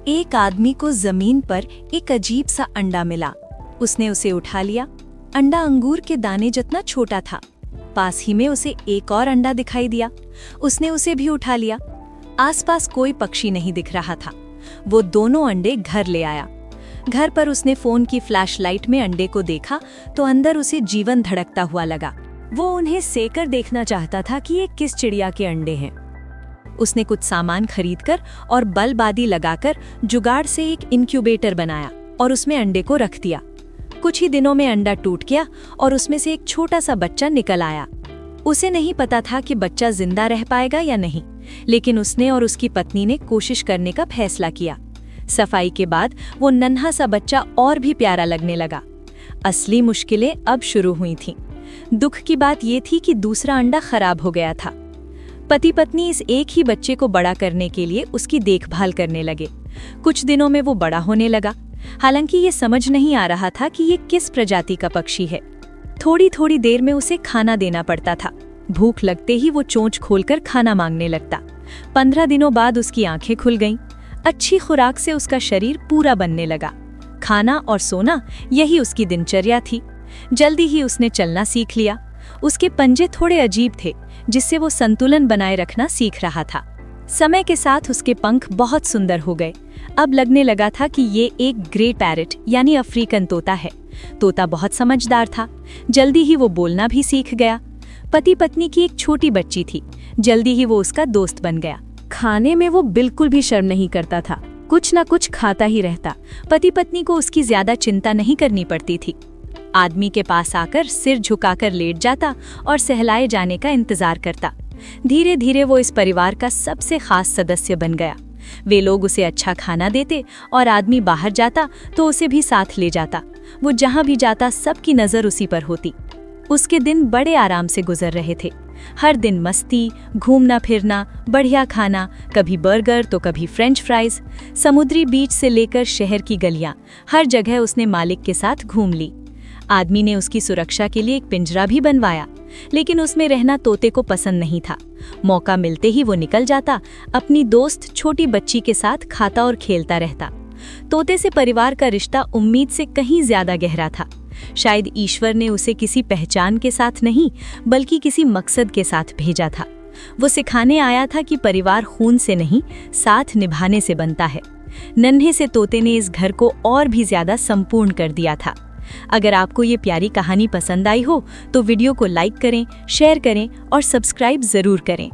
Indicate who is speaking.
Speaker 1: एक आदमी को जमीन पर एक अजीब सा अंडा मिला। उसने उसे उठा लिया। अंडा अंगूर के दाने जितना छोटा था। पास ही में उसे एक और अंडा दिखाई दिया। उसने उसे भी उठा लिया। आसपास कोई पक्षी नहीं दिख रहा था। वो दोनों अंडे घर ले आया। घर पर उसने फोन की फ्लैशलाइट में अंडे को देखा तो अंदर उसे जीवन धड़कता हुआ लगा। वो उन्हें सेकर देखना चाहता था कि ये किस चिड़िया के अंडे हैं। उसने कुछ सामान खरीदकर और बल्ब आदि लगाकर जुगाड़ से एक इंक्यूबेटर बनाया और उसमें अंडे को रख दिया। कुछ ही दिनों में अंडा टूट गया और उसमें से एक छोटा सा बच्चा निकल आया। उसे नहीं पता था कि बच्चा जिंदा रह पाएगा या नहीं, लेकिन उसने और उसकी पत्नी ने कोशिश करने का फैसला किया। सफाई के बाद वो नन्हा सा बच्चा और भी प्यारा लगने लगा। असली मुश्किलें अब शुरू हुई थीं। दुख की बात ये थी कि दूसरा अंडा खराब हो गया था। पति पत्नी इस एक ही बच्चे को बड़ा करने के लिए उसकी देखभाल करने लगे। कुछ दिनों में वो बड़ा होने लगा। हालांकि ये समझ नहीं आ रहा था कि ये किस प्रजाति का पक्षी है। थोड़ी थोड़ी देर में उसे खाना देना पड़ता था। भूख लगते ही वो चोंच खोलकर खाना मांगने लगता। 15 दिनों बाद उसकी आंखें खुल गईं। अच्छी खुराक से उसका शरीर पूरा बनने लगा। खाना और सोना यही उसकी दिनचर्या थी। जल्दी ही उसने चलना सीख लिया। उसके पंजे थोड़े अजीब थे, जिससे वो संतुलन बनाए रखना सीख रहा था। समय के साथ उसके पंख बहुत सुंदर हो गए। अब लगने लगा था कि ये एक ग्रेट पैरट यानी अफ्रीकन तोता है। तोता बहुत समझदार था। जल्दी ही वो बोलना भी सीख गया। पति पत्नी की एक छोटी बच्ची थी। जल्दी ही वो उसका दोस्त बन गया। खाने में वो बिल्कुल भी शर्म नहीं करता था। कुछ ना कुछ खाता ही रहता। पति पत्नी को उसकी ज्यादा चिंता नहीं करनी पड़ती थी। आदमी के पास आकर सिर झुकाकर लेट जाता और सहलाए जाने का इंतजार करता। धीरे धीरे वो इस परिवार का सबसे खास सदस्य बन गया। वे लोग उसे अच्छा खाना देते और आदमी बाहर जाता तो उसे भी साथ ले जाता। वो जहां भी जाता सबकी नजर उसी पर होती। उसके दिन बड़े आराम से गुजर रहे थे। हर दिन मस्ती, घूमना फिरना, बढ़िया खाना, कभी बर्गर तो कभी फ्रेंच फ्राइज। समुद्री बीच से लेकर शहर की गलियां, हर जगह उसने मालिक के साथ घूम ली। आदमी ने उसकी सुरक्षा के लिए एक पिंजरा भी बनवाया, लेकिन उसमें रहना तोते को पसंद नहीं था। मौका मिलते ही वो निकल जाता, अपनी दोस्त छोटी बच्ची के साथ खाता और खेलता रहता। तोते से परिवार का रिश्ता उम्मीद से कहीं ज्यादा गहरा था। शायद ईश्वर ने उसे किसी पहचान के साथ नहीं, बल्कि किसी मकसद के साथ भेजा था। वो सिखाने आया था कि परिवार खून से नहीं, साथ निभाने से बनता है। नन्हे से तोते ने इस घर को और भी ज्यादा संपूर्ण कर दिया था। अगर आपको ये प्यारी कहानी पसंद आई हो तो वीडियो को लाइक करें, शेयर करें और सब्सक्राइब जरूर करें।